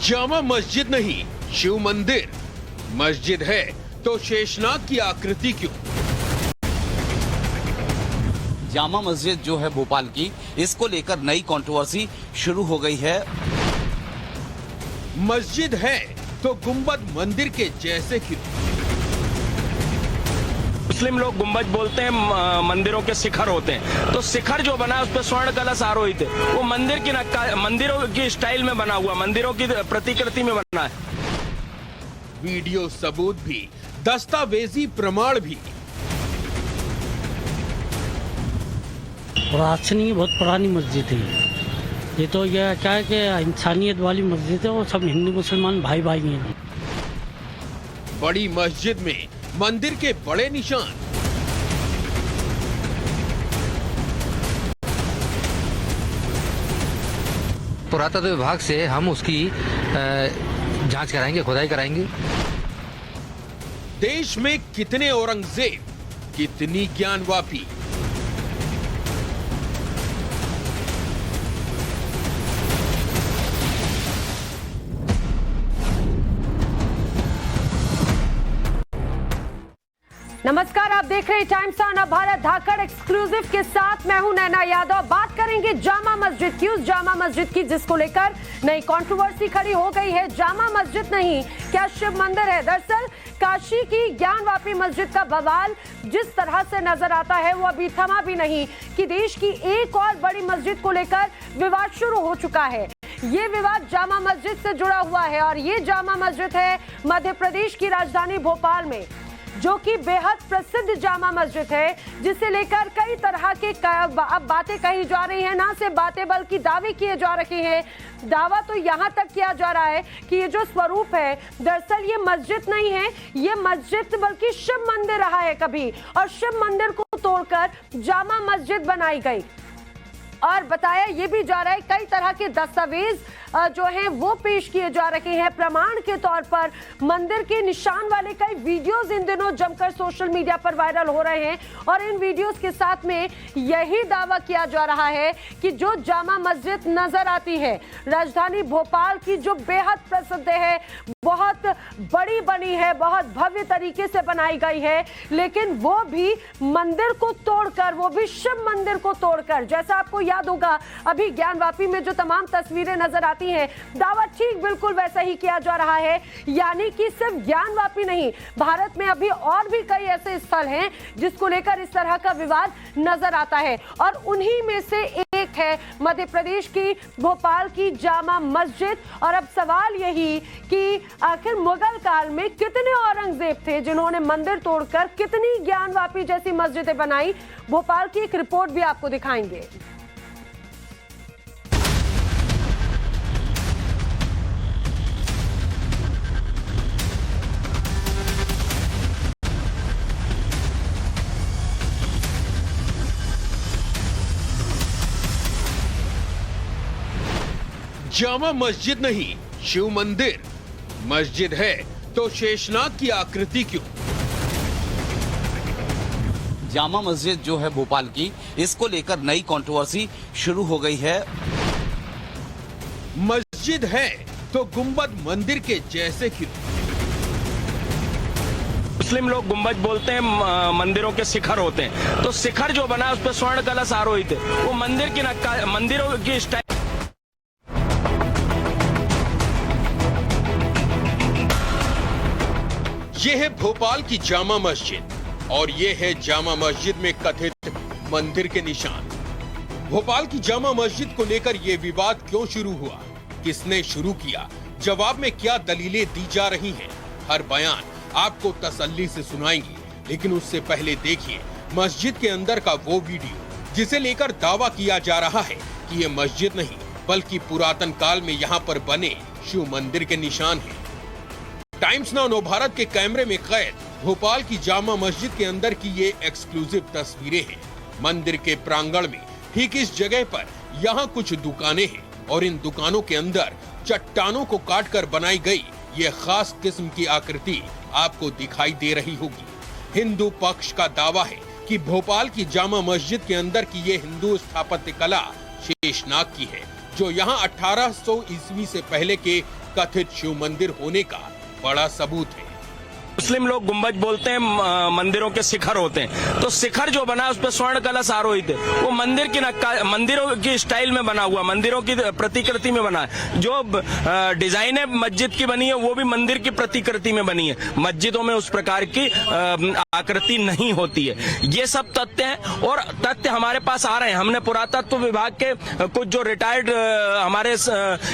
जामा मस्जिद नहीं, शिव मंदिर। मस्जिद है तो शेषनाग की आकृति क्यों? जामा मस्जिद जो है भोपाल की, इसको लेकर नई कंट्रोवर्सी शुरू हो गई है। मस्जिद है तो गुंबद मंदिर के जैसे क्यों? मुस्लिम लोग गुंबज बोलते हैं, मंदिरों के शिखर होते हैं। तो शिखर जो बना है उस पर स्वर्ण कलश आरोहित है, वो मंदिरों की स्टाइल में बना हुआ, मंदिरों की प्रतिकृति में बना है। वीडियो सबूत भी, दस्तावेजी प्रमाण भी। प्राचीन बहुत पुरानी मस्जिद है ये। तो यह क्या है कि इंसानियत वाली मस्जिद है और सब हिंदू मुसलमान भाई भाई हैं। बड़ी मस्जिद में मंदिर के बड़े निशान। पुरातत्व विभाग से हम उसकी जांच कराएंगे, खुदाई कराएंगे। देश में कितने औरंगजेब, कितनी ज्ञानवापी। नमस्कार, आप देख रहे हैं times on Bharat Dhakad exclusive के साथ मैं हूं नैना यादव। बात करेंगे जामा मस्जिद की, उस जामा मस्जिद की जिसको लेकर नई कंट्रोवर्सी खड़ी हो गई है। जामा मस्जिद नहीं, क्या शिव मंदिर है? दरअसल काशी की ज्ञानवापी मस्जिद का बवाल जिस तरह से नजर आता है वो अभी थमा भी नहीं कि देश की एक और बड़ी मस्जिद को लेकर विवाद शुरू हो चुका है। ये विवाद जामा मस्जिद से जुड़ा हुआ है और ये जामा मस्जिद है मध्य प्रदेश की राजधानी भोपाल में, जो कि बेहद प्रसिद्ध जामा मस्जिद है, जिसे लेकर कई तरह के अब बातें कही जा रही हैं। ना सिर्फ बातें बल्कि दावे किए जा रहे हैं। दावा तो यहाँ तक किया जा रहा है कि ये जो स्वरूप है दरअसल ये मस्जिद नहीं है, ये मस्जिद बल्कि शिव मंदिर रहा है कभी, और शिव मंदिर को तोड़कर जामा मस्जिद बनाई गई। और बताया ये भी जा रहा है कई तरह के दस्तावेज जो हैं वो पेश किए जा रहे हैं प्रमाण के तौर पर। मंदिर के निशान वाले कई वीडियोस इन दिनों जमकर सोशल मीडिया पर वायरल हो रहे हैं और इन वीडियोस के साथ में यही दावा किया जा रहा है कि जो जामा मस्जिद नजर आती है राजधानी भोपाल की, जो बेहद प्रसिद्ध है, बहुत बड़ी बनी है, बहुत भव्य तरीके से बनाई गई है, लेकिन वो भी मंदिर को तोड़कर, वो भी शिव मंदिर को तोड़कर। जैसा आपको याद होगा अभी ज्ञानवापी में जो तमाम तस्वीरें नजर आती हैं, दावा ठीक बिल्कुल वैसा ही किया जा रहा है। यानी कि सिर्फ ज्ञानवापी नहीं, भारत में अभी और भी कई ऐसे स्थल हैं जिसको लेकर इस तरह का विवाद नजर आता है और उन्हीं में से एक है मध्य प्रदेश की भोपाल की जामा मस्जिद। और अब सवाल यही कि आखिर मुगल काल में कितने औरंगजेब थे जिन्होंने मंदिर तोड़कर कितनी ज्ञानवापी जैसी मस्जिदें बनाई। भोपाल की एक रिपोर्ट भी आपको दिखाएंगे। जामा मस्जिद नहीं, शिव मंदिर। मस्जिद है तो शेषनाग की आकृति क्यों? जामा मस्जिद जो है भोपाल की, इसको लेकर नई कंट्रोवर्सी शुरू हो गई है। मस्जिद है तो गुंबद मंदिर के जैसे क्यों? मुस्लिम लोग गुंबज बोलते हैं, मंदिरों के शिखर होते हैं। तो शिखर जो बना है उस पर स्वर्ण कलश आरोहित है, वो मंदिरों की स्टाइल। ये है भोपाल की जामा मस्जिद और ये है जामा मस्जिद में कथित मंदिर के निशान। भोपाल की जामा मस्जिद को लेकर ये विवाद क्यों शुरू हुआ, किसने शुरू किया, जवाब में क्या दलीलें दी जा रही हैं, हर बयान आपको तसल्ली से सुनाएंगे। लेकिन उससे पहले देखिए मस्जिद के अंदर का वो वीडियो जिसे लेकर दावा किया जा रहा है कि ये मस्जिद नहीं बल्कि पुरातन काल में यहाँ पर बने शिव मंदिर के निशान हैं। टाइम्स नाउ नव भारत के कैमरे में कैद भोपाल की जामा मस्जिद के अंदर की ये एक्सक्लूसिव तस्वीरें हैं। मंदिर के प्रांगण में ठीक इस जगह पर यहाँ कुछ दुकानें हैं और इन दुकानों के अंदर चट्टानों को काटकर बनाई गई ये खास किस्म की आकृति आपको दिखाई दे रही होगी। हिंदू पक्ष का दावा है कि भोपाल की जामा मस्जिद के अंदर की ये हिंदू स्थापत्य कला शेषनाग की है, जो यहाँ 1800 ईस्वी से पहले के कथित शिव मंदिर होने का बड़ा सबूत है। मुस्लिम लोग गुंबज बोलते हैं, मंदिरों के शिखर होते हैं। तो शिखर जो बना उस पर स्वर्ण कलश आरोहित है, वो मंदिर की मंदिरों की स्टाइल में बना हुआ, मंदिरों की प्रतिकृति में बना है। जो डिजाइन है मस्जिद की बनी है वो भी मंदिर की प्रतिकृति में बनी है। मस्जिदों में उस प्रकार की आकृति नहीं होती है। ये सब तथ्य हैं और तथ्य हमारे पास आ रहे हैं। हमने पुरातत्व विभाग के कुछ जो रिटायर्ड हमारे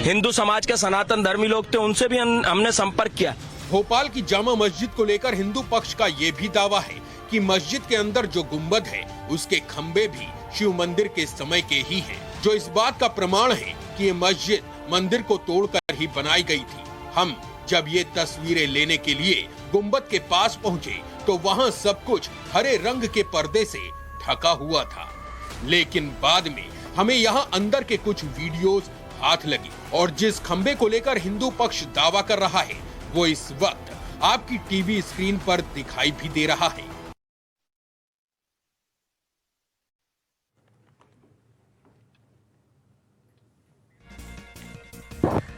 हिंदू समाज के सनातन धर्मी लोग थे उनसे भी हमने संपर्क किया। भोपाल की जामा मस्जिद को लेकर हिंदू पक्ष का ये भी दावा है कि मस्जिद के अंदर जो गुंबद है उसके खंबे भी शिव मंदिर के समय के ही हैं, जो इस बात का प्रमाण है कि ये मस्जिद मंदिर को तोड़कर ही बनाई गई थी। हम जब ये तस्वीरें लेने के लिए गुंबद के पास पहुंचे तो वहाँ सब कुछ हरे रंग के पर्दे से ढका हुआ था, लेकिन बाद में हमें यहाँ अंदर के कुछ वीडियोस हाथ लगी और जिस खंबे को लेकर हिंदू पक्ष दावा कर रहा है वो इस वक्त आपकी टीवी स्क्रीन पर दिखाई भी दे रहा है।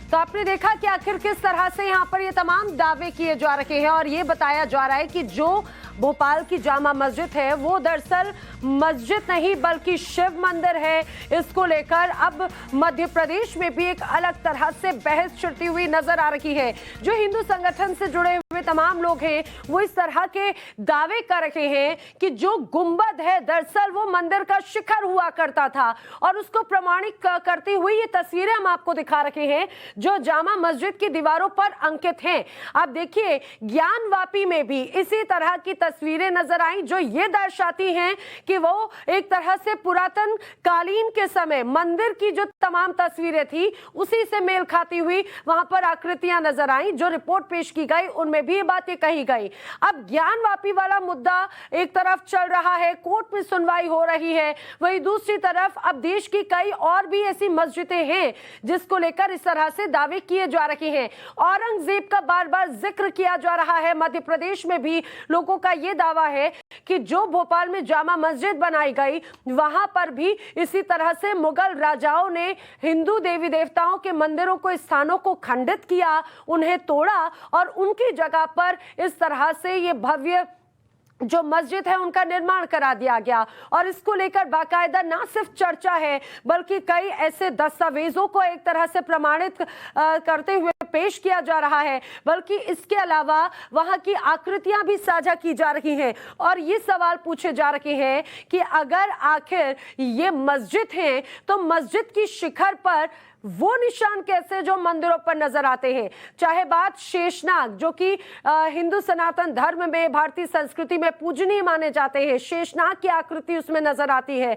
तो आपने देखा कि आखिर किस तरह से यहाँ पर ये तमाम दावे किए जा रहे हैं और ये बताया जा रहा है कि जो भोपाल की जामा मस्जिद है वो दरअसल मस्जिद नहीं बल्कि शिव मंदिर है। इसको लेकर अब मध्य प्रदेश में भी एक अलग तरह से बहस छिड़ती हुई नजर आ रही है। जो हिंदू संगठन से जुड़े हुए तमाम लोग हैं वो इस तरह के दावे कर रहे हैं कि जो गुंबद है दरअसल वो मंदिर का शिखर हुआ करता था और उसको प्रमाणित करती हुई ये तस्वीरें हम आपको दिखा रहे हैं जो जामा मस्जिद की दीवारों पर अंकित हैं। आप देखिए ज्ञानवापी में भी इसी तरह की तस्वीरें नजर आई जो ये दर्शाती हैं कि वो एक तरह से पुरातन कालीन के समय मंदिर की जो तमाम तस्वीरें थी उसी से मेल खाती हुई वहां पर आकृतियां नजर आई। जो रिपोर्ट पेश की गई उनमें भी ये बातें कही गई। अब ज्ञानवापी वाला मुद्दा एक तरफ चल रहा है, कोर्ट में सुनवाई हो रही है, वही दूसरी तरफ अब देश की कई और भी ऐसी मस्जिदें हैं जिसको लेकर इस तरह से दावे किए जा रहे हैं। औरंगजेब का बार बार जिक्र किया जा रहा है। मध्य प्रदेश में भी लोगों का यह दावा है कि जो भोपाल में जामा मस्जिद बनाई गई वहां पर भी इसी तरह से मुगल राजाओं ने हिंदू देवी देवताओं के मंदिरों को, स्थानों को खंडित किया, उन्हें तोड़ा और उनकी जगह पर इस तरह से ये भव्य जो मस्जिद है उनका निर्माण करा दिया गया। और इसको लेकर बाकायदा ना सिर्फ चर्चा है बल्कि कई ऐसे दस्तावेजों को एक तरह से प्रमाणित करते हुए पेश किया जा रहा है, बल्कि इसके अलावा वहां की आकृतियां भी साझा की जा रही हैं और ये सवाल पूछे जा रहे हैं कि अगर आखिर ये मस्जिद है तो मस्जिद की शिखर पर वो निशान कैसे जो मंदिरों पर नजर आते हैं। चाहे बात शेषनाग जो कि हिंदू सनातन धर्म में, भारतीय संस्कृति में पूजनीय माने जाते हैं, शेषनाग की आकृति उसमें नजर आती है।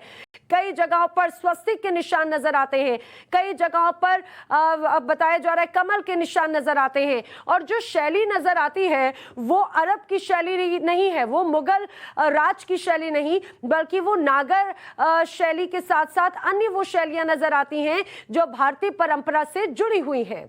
कई जगहों पर स्वस्तिक के निशान नजर आते हैं, कई जगहों पर बताया जा रहा है कमल के निशान नजर आते हैं। और जो शैली नजर आती है वो अरब की शैली नहीं है, वो मुगल राज की शैली नहीं बल्कि वो नागर शैली के साथ साथ अन्य वो शैलियां नजर आती हैं जो भारतीय परंपरा से जुड़ी हुई हैं।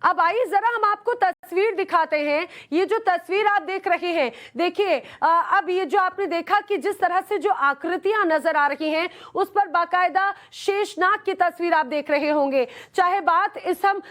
अब आइए जरा हम आपको तस्वीर दिखाते हैं। ये जो तस्वीर आप देख रहे हैं, देखिए अब ये जो आपने देखा कि जिस तरह से जो आकृतियां नजर आ रही हैं उस पर बाकायदा शेषनाग की तस्वीर आप देख रहे होंगे। चाहे बात इस हम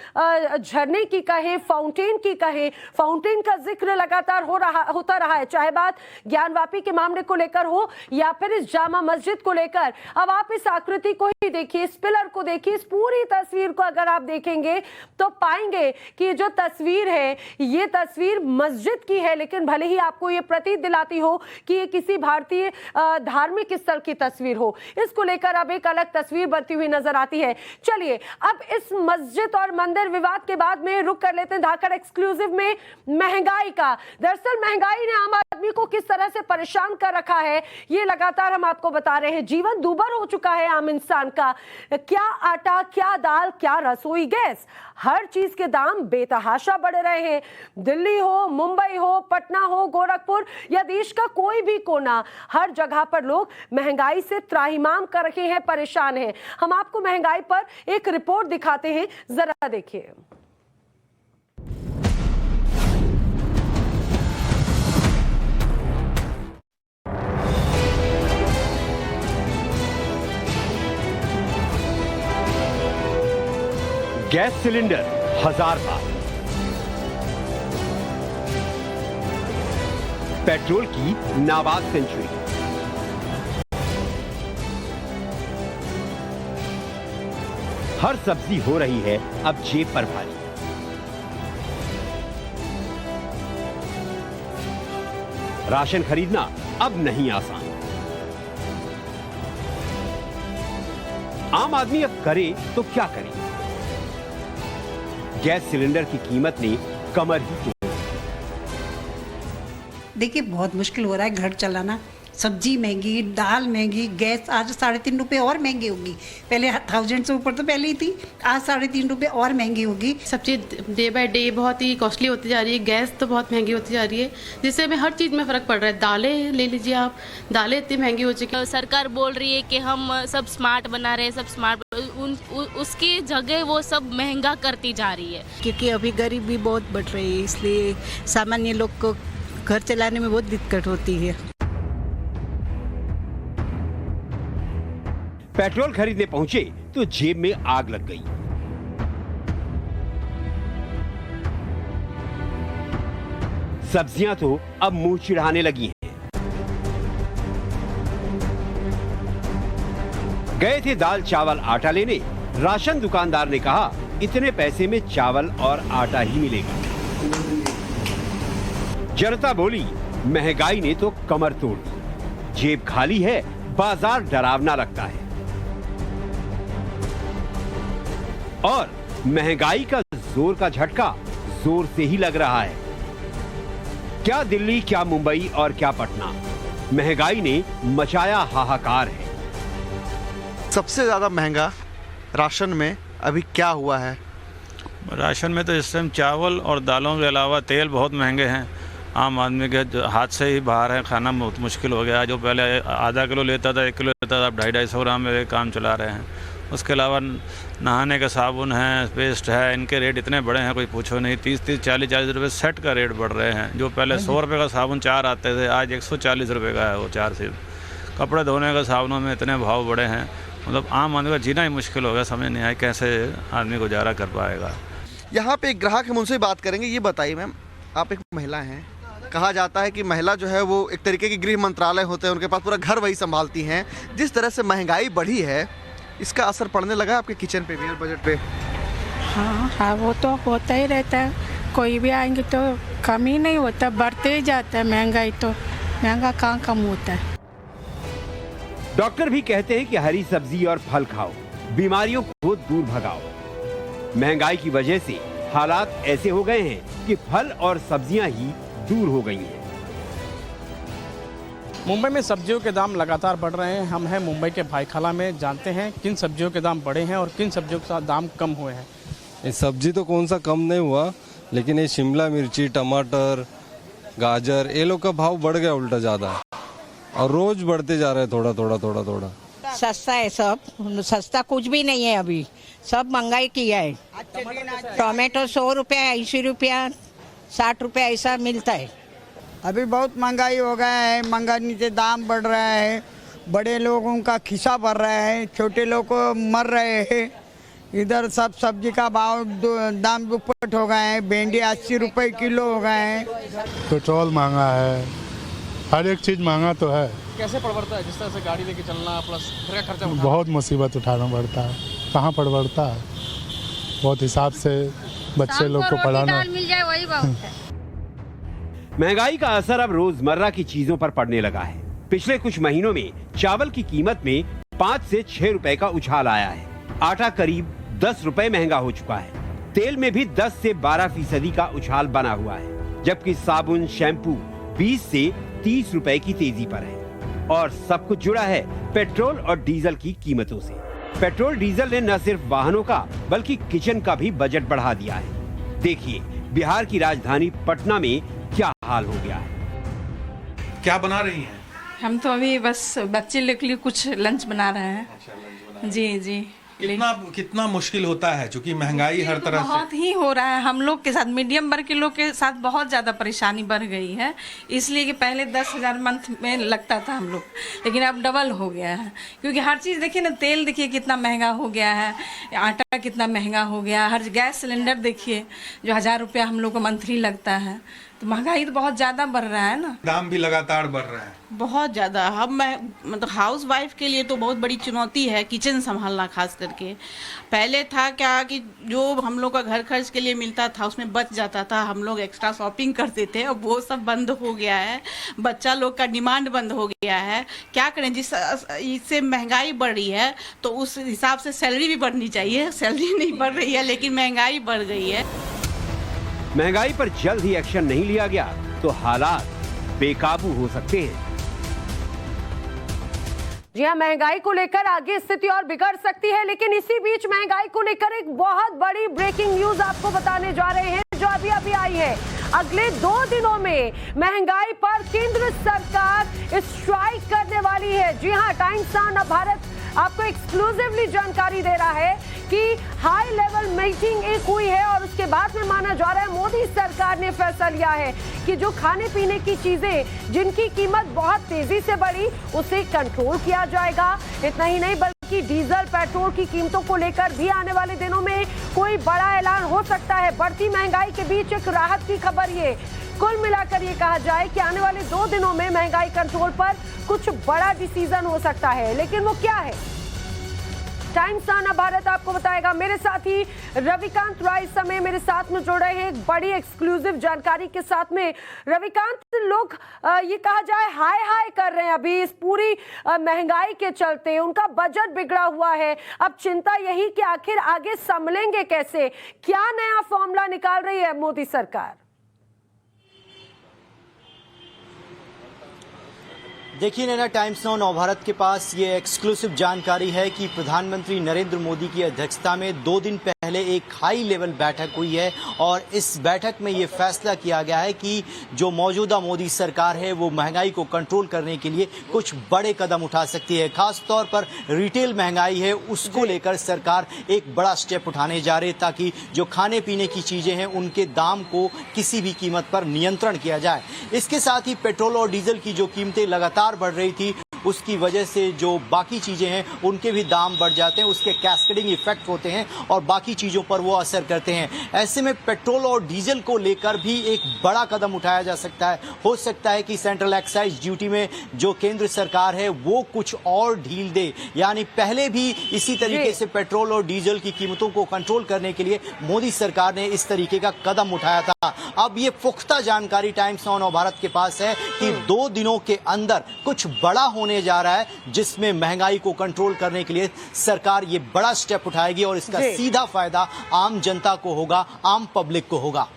झरने की कहें, फाउंटेन की कहें, फाउंटेन का जिक्र लगातार होता रहा है, चाहे बात ज्ञानवापी के मामले को लेकर हो या फिर इस जामा मस्जिद को लेकर। अब आप इस आकृति को ही देखिए, इस पिलर को देखिए, इस पूरी तस्वीर को अगर आप देखेंगे तो पाएंगे कि जो तस्वीर है ये तस्वीर मस्जिद की है, लेकिन भले ही आपको ये प्रतीत दिलाती हो कि ये किसी भारतीय धार्मिक स्थल की तस्वीर हो, इसको लेकर अब एक अलग तस्वीर बनती हुई नजर आती है। चलिए अब इस मस्जिद और मंदिर विवाद के बाद में रुक कर लेते हैं धाकड़ एक्सक्लूसिव में महंगाई का। दरअसल महंगाई ने आम आदमी को किस तरह से परेशान कर रखा है ये लगातार हम आपको बता रहे हैं। जीवन दूभर हो चुका है आम इंसान का। क्या आटा, क्या दाल, क्या रसोई गैस, हर चीज के दाम बेतहाशा बढ़ रहे हैं। दिल्ली हो, मुंबई हो, पटना हो, गोरखपुर या देश का कोई भी कोना, हर जगह पर लोग महंगाई से त्राहिमाम कर रहे हैं, परेशान हैं। हम आपको महंगाई पर एक रिपोर्ट दिखाते हैं, जरा देखिए। गैस सिलेंडर 1000 बार, पेट्रोल की नाबाद सेंचुरी, हर सब्जी हो रही है अब जेब पर भारी। राशन खरीदना अब नहीं आसान। आम आदमी अब करे तो क्या करे? गैस सिलेंडर की कीमत ने कमर ही तोड़। देखिए बहुत मुश्किल हो रहा है घर चलाना। सब्जी महंगी, दाल महंगी, गैस आज 3.5 रुपए और महंगी होगी। पहले 1000 से ऊपर तो पहले ही थी, आज 3.5 रुपए और महंगी होगी। सब चीज़ डे बाय डे बहुत ही कॉस्टली होती जा रही है। गैस तो बहुत महंगी होती जा रही है, जिससे हमें हर चीज़ में फ़र्क पड़ रहा है। दालें ले लीजिए आप, दालें इतनी महंगी हो चुकी है। सरकार बोल रही है कि हम सब स्मार्ट बना रहे हैं, सब स्मार्ट, उसकी जगह वो सब महंगा करती जा रही है। क्योंकि अभी गरीबी बहुत बढ़ रही है, इसलिए सामान्य लोग को घर चलाने में बहुत दिक्कत होती है। पेट्रोल खरीदने पहुंचे तो जेब में आग लग गई। सब्जियां तो अब मुंह चिढ़ाने लगी हैं। गए थे दाल चावल आटा लेने, राशन दुकानदार ने कहा इतने पैसे में चावल और आटा ही मिलेगा। जनता बोली महंगाई ने तो कमर तोड़ दी, जेब खाली है, बाजार डरावना लगता है। और महंगाई का जोर का झटका जोर से ही लग रहा है। क्या दिल्ली, क्या मुंबई और क्या पटना, महंगाई ने मचाया हाहाकार है। सबसे ज्यादा महंगा राशन में अभी क्या हुआ है? राशन में तो इस टाइम चावल और दालों के अलावा तेल बहुत महंगे हैं। आम आदमी के हाथ से ही बाहर है, खाना बहुत मुश्किल हो गया। जो पहले आधा किलो लेता था, 1 किलो लेता था, अब 250-250 ग्राम में काम चला रहे हैं। उसके अलावा नहाने का साबुन है, पेस्ट है, इनके रेट इतने बड़े हैं कोई पूछो नहीं। 30-30, 40-40 रुपये सेट का रेट बढ़ रहे हैं। जो पहले 100 रुपये का साबुन 4 आते थे, आज 140 रुपये का है वो 4 से। कपड़े धोने का साबुनों में इतने भाव बढ़े हैं, मतलब आम आदमी का जीना ही मुश्किल हो गया। समझ नहीं आया कैसे आदमी गुजारा कर पाएगा। यहाँ पे एक ग्राहक हम उनसे बात करेंगे। ये बताइए मैम, आप एक महिला हैं, कहा जाता है कि महिला जो है वो एक तरीके की गृह मंत्रालय होते हैं, उनके पास पूरा घर वही संभालती हैं। जिस तरह से महंगाई बढ़ी है, इसका असर पड़ने लगा आपके किचन पे भी और बजट पे? हाँ, वो तो होता ही रहता है। कोई भी आएंगे तो कम ही नहीं होता, बढ़ते ही जाता है महंगाई। तो महंगा कहाँ कम होता है। डॉक्टर भी कहते हैं कि हरी सब्जी और फल खाओ, बीमारियों को दूर भगाओ। महंगाई की वजह से हालात ऐसे हो गए हैं कि फल और सब्जियां ही दूर हो गई हैं। मुंबई में सब्जियों के दाम लगातार बढ़ रहे हैं। हम हैं मुंबई के भाईखाला में, जानते हैं किन सब्जियों के दाम बढ़े हैं और किन सब्जियों के दाम कम हुए हैं। ये सब्जी तो कौन सा कम नहीं हुआ, लेकिन ये शिमला मिर्ची, टमाटर, गाजर, ये लोग का भाव बढ़ गया उल्टा ज़्यादा, और रोज बढ़ते जा रहे हैं थोड़ा। सस्ता है सब, सस्ता कुछ भी नहीं है अभी, सब महंगाई किया है। टमाटो 100 रुपया, 80 रुपया, 60 रुपया ऐसा मिलता है। अभी बहुत महंगाई हो गया है, महंगाई से दाम बढ़ रहा है, बड़े लोगों का खिस्सा भर रहा है, छोटे लोग को मर रहे हैं। इधर सब सब्जी का भाव दाम दुपट हो गए हैं। भिंडी 80 रुपए किलो हो गए हैं। पेट्रोल महंगा है, हर एक चीज़ महंगा तो है। कैसे पड़ता है? जिस तरह से गाड़ी लेके चलना प्लस घर का खर्चा, बहुत मुसीबत उठाना पड़ता है। कहाँ पड़ता है? बहुत हिसाब से बच्चे लोग को पढ़ाना। मिल जाए वही बहुत है। महंगाई का असर अब रोजमर्रा की चीजों पर पड़ने लगा है। पिछले कुछ महीनों में चावल की कीमत में 5 से 6 रुपए का उछाल आया है। आटा करीब 10 रुपए महंगा हो चुका है। तेल में भी 10 से 12% का उछाल बना हुआ है, जबकि साबुन, शैम्पू 20 से 30 रुपए की तेजी पर है। और सब कुछ जुड़ा है पेट्रोल और डीजल की कीमतों से। पेट्रोल डीजल ने न सिर्फ वाहनों का बल्कि किचन का भी बजट बढ़ा दिया है। देखिए बिहार की राजधानी पटना में क्या हाल हो गया है। क्या बना रही हैं? हम तो अभी बस बच्चे लोग के लिए कुछ लंच बना रहे हैं। जी। कितना मुश्किल होता है, क्योंकि महंगाई हर तरह से बहुत ही हो रहा है। हम लोग के साथ, मीडियम वर्ग के लोग के साथ बहुत ज़्यादा परेशानी बढ़ गई है, इसलिए कि पहले 10,000 मंथ में लगता था हम लोग, लेकिन अब डबल हो गया है। क्योंकि हर चीज़ देखिए ना, तेल देखिए कितना महंगा हो गया है, आटा कितना महंगा हो गया, हर गैस सिलेंडर देखिए जो 1,000 रुपया हम लोग को मंथली लगता है, तो महंगाई तो बहुत ज़्यादा बढ़ रहा है ना, दाम भी लगातार बढ़ रहा है बहुत ज़्यादा। हम मतलब हाउस वाइफ के लिए तो बहुत बड़ी चुनौती है किचन संभालना, खास करके। पहले था क्या कि जो हम लोग का घर खर्च के लिए मिलता था उसमें बच जाता था, हम लोग एक्स्ट्रा शॉपिंग करते थे, अब वो सब बंद हो गया है। बच्चा लोग का डिमांड बंद हो गया है। क्या करें, इससे महंगाई बढ़ रही है तो उस हिसाब से सैलरी भी बढ़नी चाहिए। सैलरी नहीं बढ़ रही है लेकिन महंगाई बढ़ गई है। महंगाई पर जल्द ही एक्शन नहीं लिया गया तो हालात बेकाबू हो सकते हैं। जी हाँ, महंगाई को लेकर आगे स्थिति और बिगड़ सकती है, लेकिन इसी बीच महंगाई को लेकर एक बहुत बड़ी ब्रेकिंग न्यूज आपको बताने जा रहे हैं जो अभी अभी आई है। अगले 2 दिनों में महंगाई पर केंद्र सरकार स्ट्राइक करने वाली है। जी हाँ, टाइम्स ऑफ भारत आपको एक्सक्लूसिवली जानकारी दे रहा है कि हाई लेवल मीटिंग एक हुई है और उसके बाद में माना जा रहा है मोदी सरकार ने फैसला लिया है कि जो खाने पीने की चीजें जिनकी कीमत बहुत तेजी से बढ़ी उसे कंट्रोल किया जाएगा। इतना ही नहीं बल्कि डीजल पेट्रोल की कीमतों को लेकर भी आने वाले दिनों में कोई बड़ा ऐलान हो सकता है। बढ़ती महंगाई के बीच एक राहत की खबर ये। कुल मिलाकर ये कहा जाए कि आने वाले 2 दिनों में महंगाई कंट्रोल पर कुछ बड़ा डिसीजन हो सकता है, लेकिन वो क्या है टाइम्स ऑफ भारत आपको बताएगा। मेरे साथ ही रविकांत राय समय मेरे साथ में जुड़ रहे हैं एक बड़ी एक्सक्लूसिव जानकारी के साथ में। रविकांत, लोग ये कहा जाए हाय हाय कर रहे हैं अभी इस पूरी महंगाई के चलते, उनका बजट बिगड़ा हुआ है। अब चिंता यही कि आखिर आगे संभलेंगे कैसे, क्या नया फॉर्मूला निकाल रही है मोदी सरकार? देखिए नैना, टाइम्स नाउ नवभारत के पास ये एक्सक्लूसिव जानकारी है कि प्रधानमंत्री नरेंद्र मोदी की अध्यक्षता में 2 दिन पहले एक हाई लेवल बैठक हुई है और इस बैठक में ये फैसला किया गया है कि जो मौजूदा मोदी सरकार है वो महंगाई को कंट्रोल करने के लिए कुछ बड़े कदम उठा सकती है। खास तौर पर रिटेल महंगाई है उसको लेकर सरकार एक बड़ा स्टेप उठाने जा रही है ताकि जो खाने पीने की चीजें हैं उनके दाम को किसी भी कीमत पर नियंत्रण किया जाए। इसके साथ ही पेट्रोल और डीजल की जो कीमतें लगातार बढ़ रही थी उसकी वजह से जो बाकी चीजें हैं उनके भी दाम बढ़ जाते हैं, उसके कैस्केडिंग इफेक्ट होते हैं और बाकी चीजों पर वो असर करते हैं। ऐसे में पेट्रोल और डीजल को लेकर भी एक बड़ा कदम उठाया जा सकता है। हो सकता है कि सेंट्रल एक्साइज ड्यूटी में जो केंद्र सरकार है वो कुछ और ढील दे, यानी पहले भी इसी तरीके से पेट्रोल और डीजल की कीमतों को कंट्रोल करने के लिए मोदी सरकार ने इस तरीके का कदम उठाया था। अब ये पुख्ता जानकारी टाइम्स नाउ भारत के पास है कि 2 दिनों के अंदर कुछ बड़ा होने जा रहा है जिसमें महंगाई को कंट्रोल करने के लिए सरकार ये बड़ा स्टेप उठाएगी और इसका सीधा फायदा आम जनता को होगा, आम पब्लिक को होगा।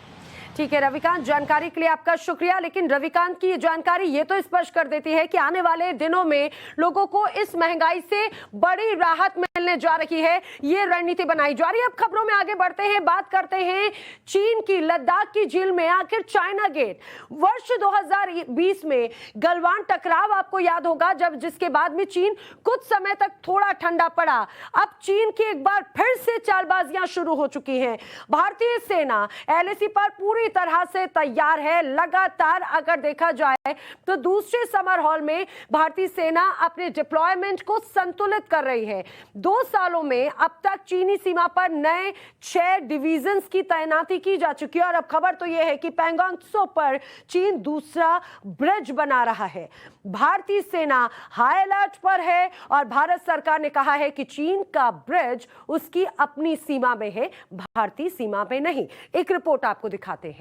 ठीक है रविकांत, जानकारी के लिए आपका शुक्रिया। लेकिन रविकांत की ये जानकारी ये तो स्पष्ट कर देती है कि आने वाले दिनों में लोगों को इस महंगाई से बड़ी राहत मिलने जा रही है, ये रणनीति बनाई जा रही है। अब खबरों में आगे बढ़ते हैं, बात करते हैं चीन की। लद्दाख की झील में आखिर चाइना गेट वर्ष 2020 में गलवान टकराव आपको याद होगा, जब जिसके बाद में चीन कुछ समय तक थोड़ा ठंडा पड़ा। अब चीन की एक बार फिर से चालबाजियां शुरू हो चुकी हैं। भारतीय सेना LAC पर पूरी तरह से तैयार है। लगातार अगर देखा जाए तो दूसरे समर हॉल में भारतीय सेना अपने डिप्लॉयमेंट को संतुलित कर रही है। 2 सालों में अब तक चीनी सीमा पर नए 6 डिवीजन्स की तैनाती की जा चुकी है और अब खबर तो यह है कि पैंगोंग त्सो पर चीन दूसरा ब्रिज बना रहा है। भारतीय सेना हाई अलर्ट पर है और भारत सरकार ने कहा है कि चीन का ब्रिज उसकी अपनी सीमा में है, भारतीय सीमा में नहीं। एक रिपोर्ट आपको दिखाते हैं।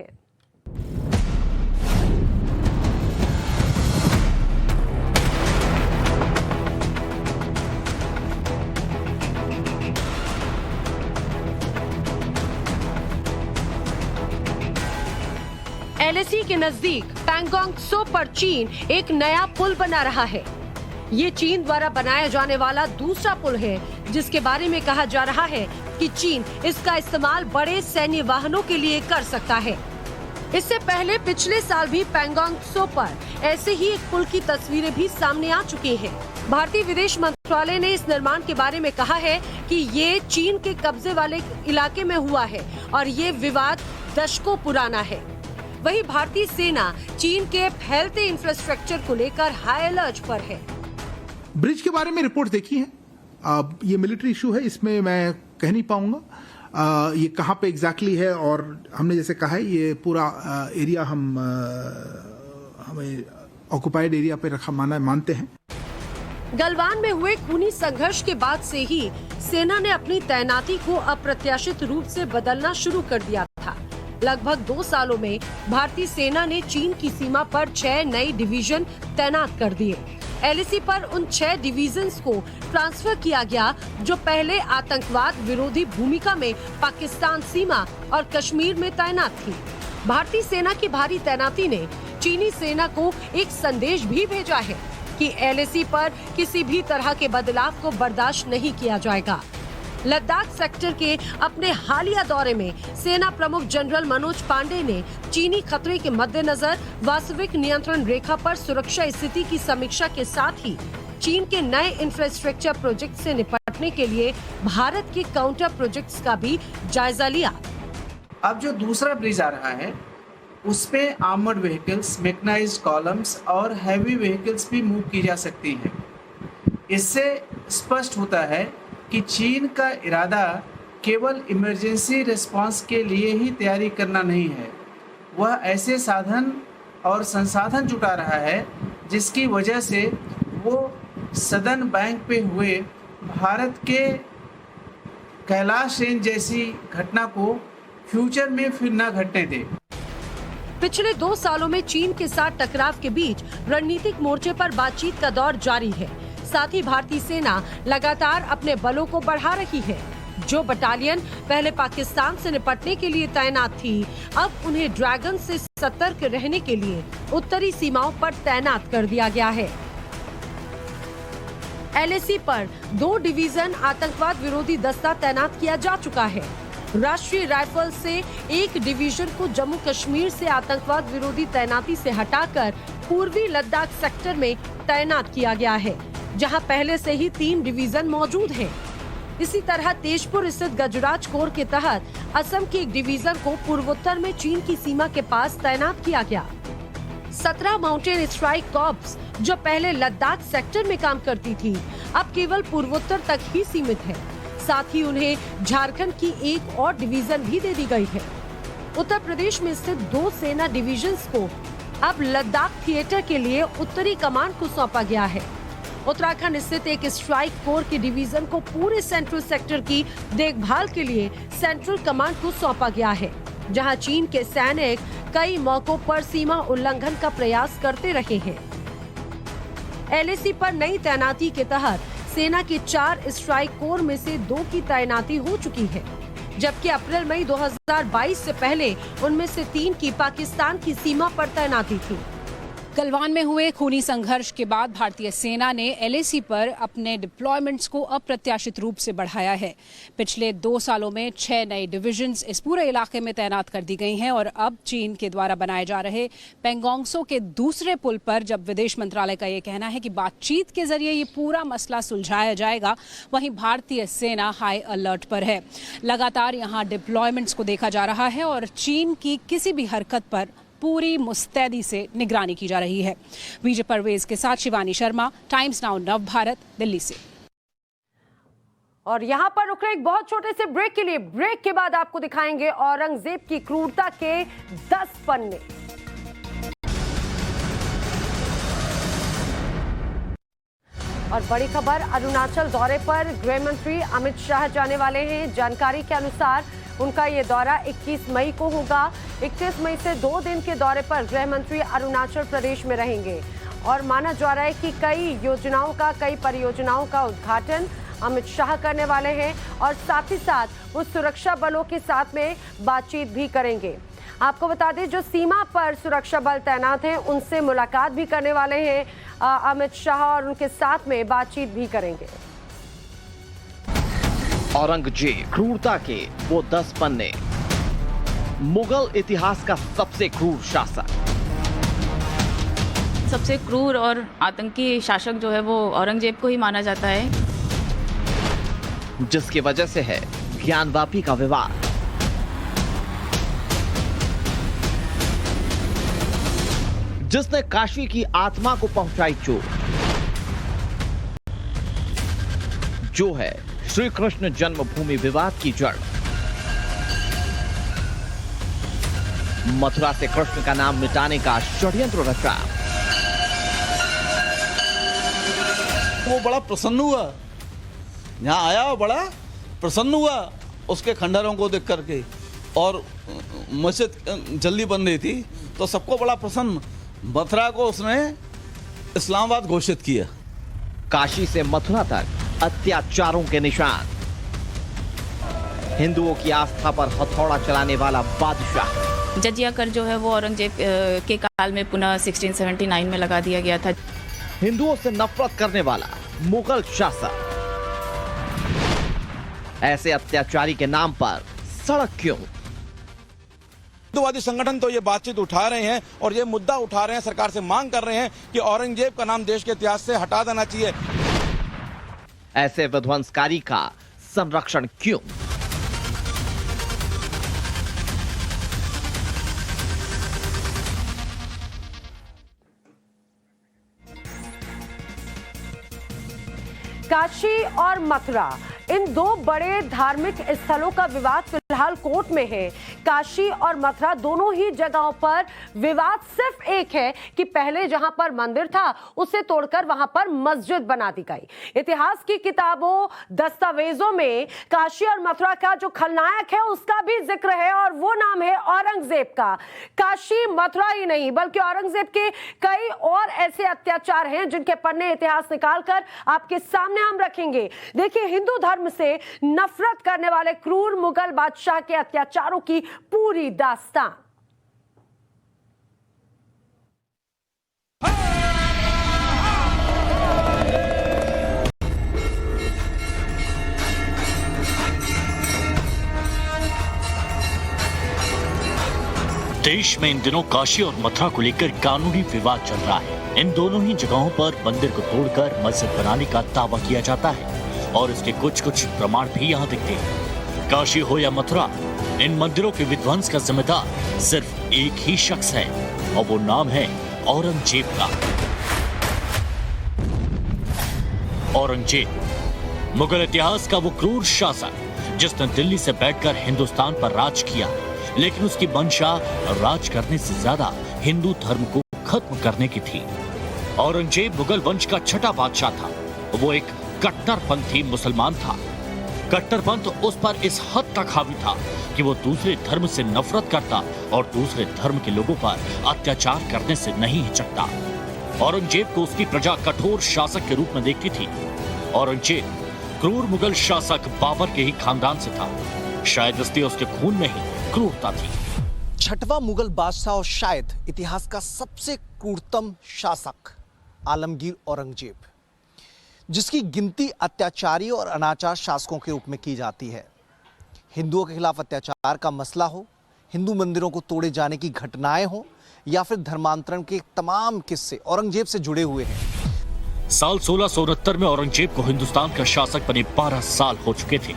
LAC के नजदीक पैंगोंग त्सो पर चीन एक नया पुल बना रहा है। ये चीन द्वारा बनाया जाने वाला दूसरा पुल है जिसके बारे में कहा जा रहा है कि चीन इसका इस्तेमाल बड़े सैन्य वाहनों के लिए कर सकता है। इससे पहले पिछले साल भी पैंगोंग त्सो पर ऐसे ही एक पुल की तस्वीरें भी सामने आ चुकी हैं। भारतीय विदेश मंत्रालय ने इस निर्माण के बारे में कहा है कि ये चीन के कब्जे वाले इलाके में हुआ है और ये विवाद दशकों पुराना है। वहीं भारतीय सेना चीन के फैलते इंफ्रास्ट्रक्चर को लेकर हाई अलर्ट पर है। ब्रिज के बारे में रिपोर्ट देखी है। अब ये मिलिट्री इशू है, इसमें मैं कह नहीं पाऊंगा ये कहाँ पे एग्जैक्टली है, और हमने जैसे कहा है ये पूरा एरिया हमें ऑक्युपाइड एरिया पे रखा मानते हैं। गलवान में हुए खूनी संघर्ष के बाद से ही सेना ने अपनी तैनाती को अप्रत्याशित रूप से बदलना शुरू कर दिया था। लगभग 2 सालों में भारतीय सेना ने चीन की सीमा पर 6 नई डिवीजन तैनात कर दिए। LAC पर उन 6 डिवीजन्स को ट्रांसफर किया गया जो पहले आतंकवाद विरोधी भूमिका में पाकिस्तान सीमा और कश्मीर में तैनात थी। भारतीय सेना की भारी तैनाती ने चीनी सेना को एक संदेश भी भेजा है कि LAC पर किसी भी तरह के बदलाव को बर्दाश्त नहीं किया जाएगा। लद्दाख सेक्टर के अपने हालिया दौरे में सेना प्रमुख जनरल मनोज पांडे ने चीनी खतरे के मद्देनजर वास्तविक नियंत्रण रेखा पर सुरक्षा स्थिति की समीक्षा के साथ ही चीन के नए इंफ्रास्ट्रक्चर प्रोजेक्ट से निपटने के लिए भारत के काउंटर प्रोजेक्ट्स का भी जायजा लिया। अब जो दूसरा ब्रिज आ रहा है उसपे आर्मर्ड व्हीकल्स, मैकेनाइज्ड कॉलम्स और हैवी व्हीकल्स भी मूव की जा सकती हैं। इससे स्पष्ट होता है कि चीन का इरादा केवल इमरजेंसी रिस्पांस के लिए ही तैयारी करना नहीं है, वह ऐसे साधन और संसाधन जुटा रहा है जिसकी वजह से वो सदर्न बैंक पे हुए भारत के कैलाश रेंज जैसी घटना को फ्यूचर में फिर न घटने दे। पिछले 2 सालों में चीन के साथ टकराव के बीच रणनीतिक मोर्चे पर बातचीत का दौर जारी है। साथ ही भारतीय सेना लगातार अपने बलों को बढ़ा रही है। जो बटालियन पहले पाकिस्तान से निपटने के लिए तैनात थी, अब उन्हें ड्रैगन से सतर्क रहने के लिए उत्तरी सीमाओं पर तैनात कर दिया गया है। LAC पर 2 डिवीजन आतंकवाद विरोधी दस्ता तैनात किया जा चुका है। राष्ट्रीय राइफल से एक डिवीजन को जम्मू कश्मीर से आतंकवाद विरोधी तैनाती से हटाकर पूर्वी लद्दाख सेक्टर में तैनात किया गया है, जहां पहले से ही 3 डिवीजन मौजूद हैं। इसी तरह तेजपुर स्थित गजराज कोर के तहत असम के एक डिवीजन को पूर्वोत्तर में चीन की सीमा के पास तैनात किया गया। 17 माउंटेन स्ट्राइक कॉर्प्स जो पहले लद्दाख सेक्टर में काम करती थी, अब केवल पूर्वोत्तर तक ही सीमित है। साथ ही उन्हें झारखंड की एक और डिवीजन भी दे दी गई है। उत्तर प्रदेश में स्थित 2 सेना डिवीजन्स को अब लद्दाख थिएटर के लिए उत्तरी कमान को सौंपा गया है। उत्तराखंड स्थित एक स्ट्राइक कोर के डिवीजन को पूरे सेंट्रल सेक्टर की देखभाल के लिए सेंट्रल कमांड को सौंपा गया है, जहां चीन के सैनिक कई मौकों पर सीमा उल्लंघन का प्रयास करते रहे हैं। LAC पर नई तैनाती के तहत सेना के 4 स्ट्राइक कोर में से 2 की तैनाती हो चुकी है, जबकि अप्रैल-मई 2022 से पहले उनमें से 3 की पाकिस्तान की सीमा पर तैनाती थी। गलवान में हुए खूनी संघर्ष के बाद भारतीय सेना ने LAC पर अपने डिप्लॉयमेंट्स को अप्रत्याशित रूप से बढ़ाया है। पिछले 2 सालों में 6 नई डिविजन्स इस पूरे इलाके में तैनात कर दी गई हैं और अब चीन के द्वारा बनाए जा रहे पैंगोंग त्सो के दूसरे पुल पर जब विदेश मंत्रालय का ये कहना है कि बातचीत के जरिए ये पूरा मसला सुलझाया जाएगा, वहीं भारतीय सेना हाई अलर्ट पर है। लगातार यहाँ डिप्लॉयमेंट्स को देखा जा रहा है और चीन की किसी भी हरकत पर पूरी मुस्तैदी से निगरानी की जा रही है। विजय परवेज के साथ शिवानी शर्मा, टाइम्स नाउ नव भारत, दिल्ली से। और यहाँ पर रुक रहे एक बहुत छोटे से ब्रेक के लिए। ब्रेक के बाद आपको दिखाएंगे औरंगजेब की क्रूरता के 10 पन्ने। और बड़ी खबर, अरुणाचल दौरे पर गृह मंत्री अमित शाह जाने वाले हैं। जानकारी के अनुसार उनका ये दौरा 21 मई को होगा। 31 मई से 2 दिन के दौरे पर गृह मंत्री अरुणाचल प्रदेश में रहेंगे और माना जा रहा है कि कई परियोजनाओं का उद्घाटन अमित शाह करने वाले हैं और साथ ही साथ वो सुरक्षा बलों के साथ में बातचीत भी करेंगे। आपको बता दें, जो सीमा पर सुरक्षा बल तैनात हैं उनसे मुलाकात भी करने वाले हैं अमित शाह और उनके साथ में बातचीत भी करेंगे। औरंगजेब, क्रूरता के वो 10 पन्ने। मुगल इतिहास का सबसे क्रूर शासक। सबसे क्रूर और आतंकी शासक जो है वो औरंगजेब को ही माना जाता है, जिसकी वजह से है ज्ञानवापी का विवाद। जिसने काशी की आत्मा को पहुंचाई चोट, जो है श्री कृष्ण जन्मभूमि विवाद की जड़। मथुरा से कृष्ण का नाम मिटाने का षड्यंत्र रचा। वो बड़ा प्रसन्न हुआ, यहाँ आया बड़ा प्रसन्न हुआ उसके खंडहरों को देख करके, और मस्जिद जल्दी बन रही थी तो सबको बड़ा प्रसन्न। मथुरा को उसने इस्लामाबाद घोषित किया। काशी से मथुरा तक अत्याचारों के निशान। हिंदुओं की आस्था पर हथौड़ा चलाने वाला बादशाह। जजिया कर जो है वो औरंगजेब के काल में पुनः 1679 में लगा दिया गया था। हिंदुओं से नफरत करने वाला मुगल शासक। ऐसे अत्याचारी के नाम पर सड़क क्यों? हिंदुवादी संगठन तो ये बातचीत उठा रहे हैं और ये मुद्दा उठा रहे हैं, सरकार से मांग कर रहे हैं कि औरंगजेब का नाम देश के इतिहास से हटा देना चाहिए। ऐसे विध्वंसकारी का संरक्षण क्यों? काशी और मथुरा, इन दो बड़े धार्मिक स्थलों का विवाद फिलहाल कोर्ट में है। काशी और मथुरा दोनों ही जगहों पर विवाद सिर्फ एक है कि पहले जहां पर मंदिर था उसे तोड़कर वहां पर मस्जिद बना दी गई। इतिहास की किताबों, दस्तावेजों में काशी और मथुरा का जो खलनायक है उसका भी जिक्र है और वो नाम है औरंगजेब का। काशी मथुरा ही नहीं बल्कि औरंगजेब के कई और ऐसे अत्याचार हैं जिनके पन्ने इतिहास निकालकर आपके सामने हम रखेंगे। देखिए, हिंदू धर्म से नफरत करने वाले क्रूर मुगल बादशाह के अत्याचारों की पूरी दास्तान। देश में इन दिनों काशी और मथुरा को लेकर कानूनी विवाद चल रहा है। इन दोनों ही जगहों पर मंदिर को तोड़कर मस्जिद बनाने का दावा किया जाता है और इसके कुछ कुछ प्रमाण भी यहाँ दिखते हैं। काशी हो या मथुरा, इन मंदिरों के विध्वंस का जिम्मेदार सिर्फ एक ही शख्स है और वो नाम है औरंगजेब का। औरंगजेब मुगल इतिहास का वो क्रूर शासक जिसने दिल्ली से बैठकर हिंदुस्तान पर राज किया, लेकिन उसकी मंशा राज करने से ज्यादा हिंदू धर्म को खत्म करने की थी। औरंगजेब मुगल वंश का छठा बादशाह था। वो एक कट्टरपंथी मुसलमान था। कट्टरपंथ उस पर इस हद तक हावी था कि वो दूसरे धर्म से नफरत करता और दूसरे धर्म के लोगों पर अत्याचार करने से नहीं हिचकता। औरंगजेब को उसकी प्रजा कठोर शासक के रूप में देखती थी। औरंगजेब क्रूर मुगल शासक बाबर के ही खानदान से था। शायद इसलिए उसके खून में ही क्रूरता थी। छठवां मुगल बादशाह और शायद इतिहास का सबसे क्रूरतम शासक आलमगीर औरंगजेब, जिसकी गिनती अत्याचारी और अनाचार शासकों के रूप में की जाती है। हिंदुओं के खिलाफ अत्याचार का मसला हो, हिंदू मंदिरों को तोड़े जाने की घटनाएं हो या फिर धर्मांतरण के तमाम किस्से औरंगजेब से जुड़े हुए हैं। साल 1669 में औरंगजेब को हिंदुस्तान का शासक बने 12 साल हो चुके थे।